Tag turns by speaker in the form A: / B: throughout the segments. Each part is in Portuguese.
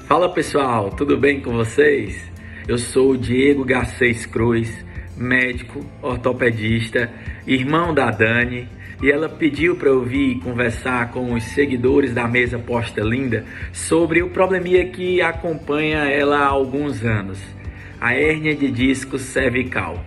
A: Fala pessoal, tudo bem com vocês? Eu sou o Diego Garcês Cruz, médico, ortopedista, irmão da Dani, e ela pediu para eu vir conversar com os seguidores da Mesa Posta Linda sobre o probleminha que acompanha ela há alguns anos, a hérnia de disco cervical.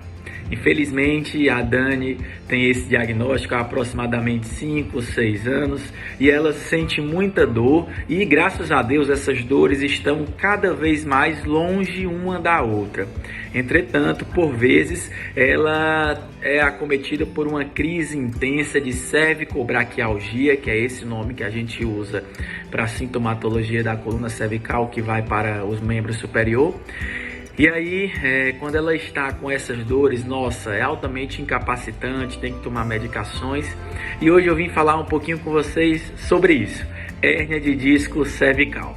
A: Infelizmente, a Dani tem esse diagnóstico há aproximadamente 5 ou 6 anos e ela sente muita dor e, graças a Deus, essas dores estão cada vez mais longe uma da outra. Entretanto, por vezes, ela é acometida por uma crise intensa de cervicobraquialgia, que é esse nome que a gente usa para a sintomatologia da coluna cervical que vai para os membros superior. E aí, quando ela está com essas dores, nossa, é altamente incapacitante, tem que tomar medicações. E hoje eu vim falar um pouquinho com vocês sobre isso, hérnia de disco cervical.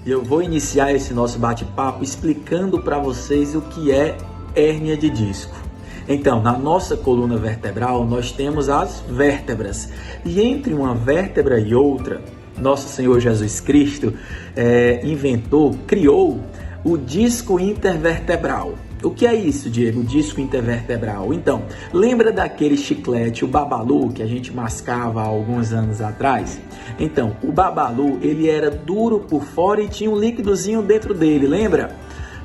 A: E eu vou iniciar esse nosso bate-papo explicando para vocês o que é hérnia de disco. Então, na nossa coluna vertebral, nós temos as vértebras. E entre uma vértebra e outra, nosso Senhor Jesus Cristo criou o disco intervertebral. O que é isso, Diego? Disco intervertebral. Então, lembra daquele chiclete, o Babalu, que a gente mascava há alguns anos atrás? Então, o Babalu, ele era duro por fora e tinha um líquidozinho dentro dele, lembra?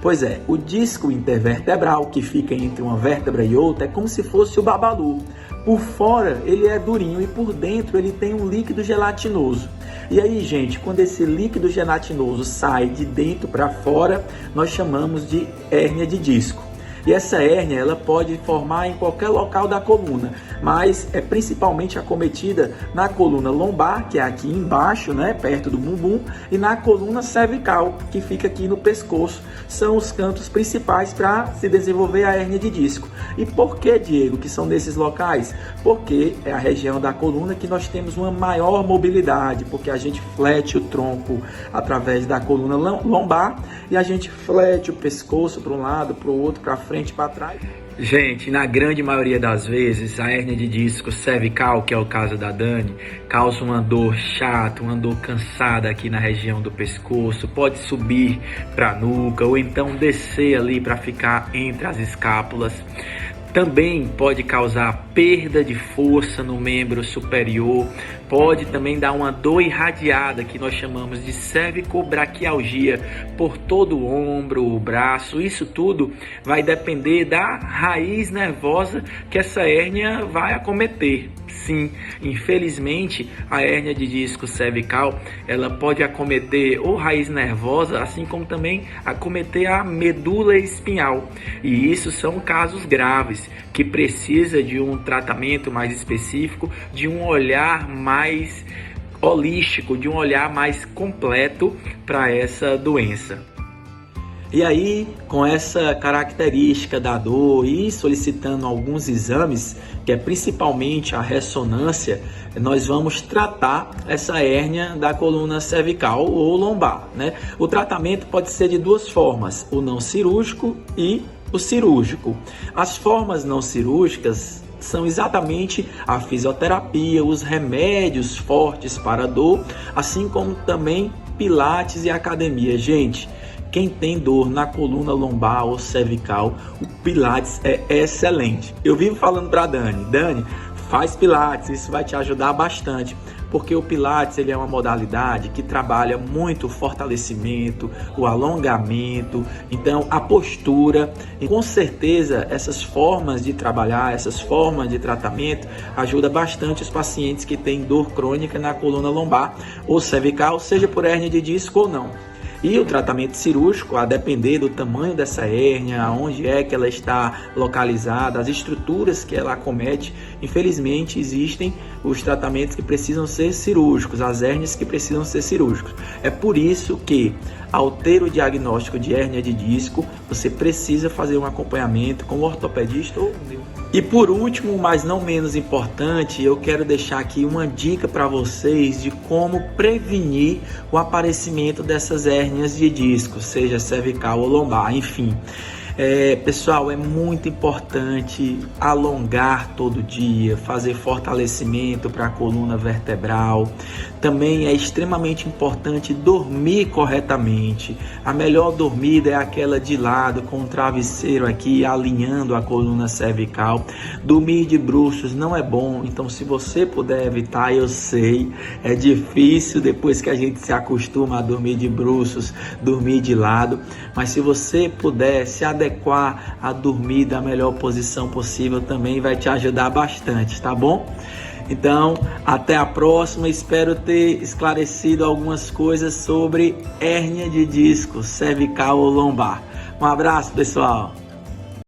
A: Pois é, o disco intervertebral, que fica entre uma vértebra e outra, é como se fosse o Babalu. Por fora, ele é durinho e por dentro ele tem um líquido gelatinoso. E aí, gente, quando esse líquido gelatinoso sai de dentro para fora, nós chamamos de hérnia de disco. E essa hérnia, ela pode formar em qualquer local da coluna, mas é principalmente acometida na coluna lombar, que é aqui embaixo, né, perto do bumbum, e na coluna cervical, que fica aqui no pescoço. São os cantos principais para se desenvolver a hérnia de disco. E por que, Diego, que são nesses locais? Porque é a região da coluna que nós temos uma maior mobilidade, porque a gente flete o tronco através da coluna lombar e a gente flete o pescoço para um lado, para o outro, para frente, para trás. Gente, na grande maioria das vezes, a hérnia de disco cervical, que é o caso da Dani, causa uma dor chata, uma dor cansada aqui na região do pescoço, pode subir para a nuca ou então descer ali para ficar entre as escápulas. Também pode causar perda de força no membro superior, pode também dar uma dor irradiada, que nós chamamos de cervicobraquialgia, por todo o ombro, o braço. Isso tudo vai depender da raiz nervosa que essa hérnia vai acometer. Sim, infelizmente, a hérnia de disco cervical, ela pode acometer ou raiz nervosa, assim como também acometer a medula espinhal. E isso são casos graves, que precisa de um tratamento mais específico, de um olhar mais holístico, de um olhar mais completo para essa doença. E aí, com essa característica da dor e solicitando alguns exames, que é principalmente a ressonância, nós vamos tratar essa hérnia da coluna cervical ou lombar, né? O tratamento pode ser de duas formas, o não cirúrgico e o cirúrgico. As formas não cirúrgicas são exatamente a fisioterapia, os remédios fortes para a dor, assim como também pilates e academia. Gente, quem tem dor na coluna lombar ou cervical, o pilates é excelente. Eu vivo falando para Dani, faz pilates, isso vai te ajudar bastante, porque o pilates ele é uma modalidade que trabalha muito o fortalecimento, o alongamento, então a postura. E com certeza essas formas de trabalhar, essas formas de tratamento ajudam bastante os pacientes que têm dor crônica na coluna lombar ou cervical, seja por hérnia de disco ou não. E o tratamento cirúrgico, a depender do tamanho dessa hérnia, onde é que ela está localizada, as estruturas que ela acomete, infelizmente existem os tratamentos que precisam ser cirúrgicos, as hérnias que precisam ser cirúrgicos. É por isso que, ao ter o diagnóstico de hérnia de disco, você precisa fazer um acompanhamento com o ortopedista ou E por último, mas não menos importante, eu quero deixar aqui uma dica para vocês de como prevenir o aparecimento dessas hérnias de disco, seja cervical ou lombar, enfim. Pessoal, é muito importante alongar todo dia, fazer fortalecimento para a coluna vertebral. Também é extremamente importante dormir corretamente. A melhor dormida é aquela de lado, com o travesseiro aqui alinhando a coluna cervical. Dormir de bruços não é bom, então se você puder evitar, eu sei, é difícil depois que a gente se acostuma a dormir de bruços, dormir de lado, mas se você puder se adequar a dormir da melhor posição possível, também vai te ajudar bastante, tá bom? Então, até a próxima. Espero ter esclarecido algumas coisas sobre hérnia de disco cervical ou lombar. Um abraço, pessoal!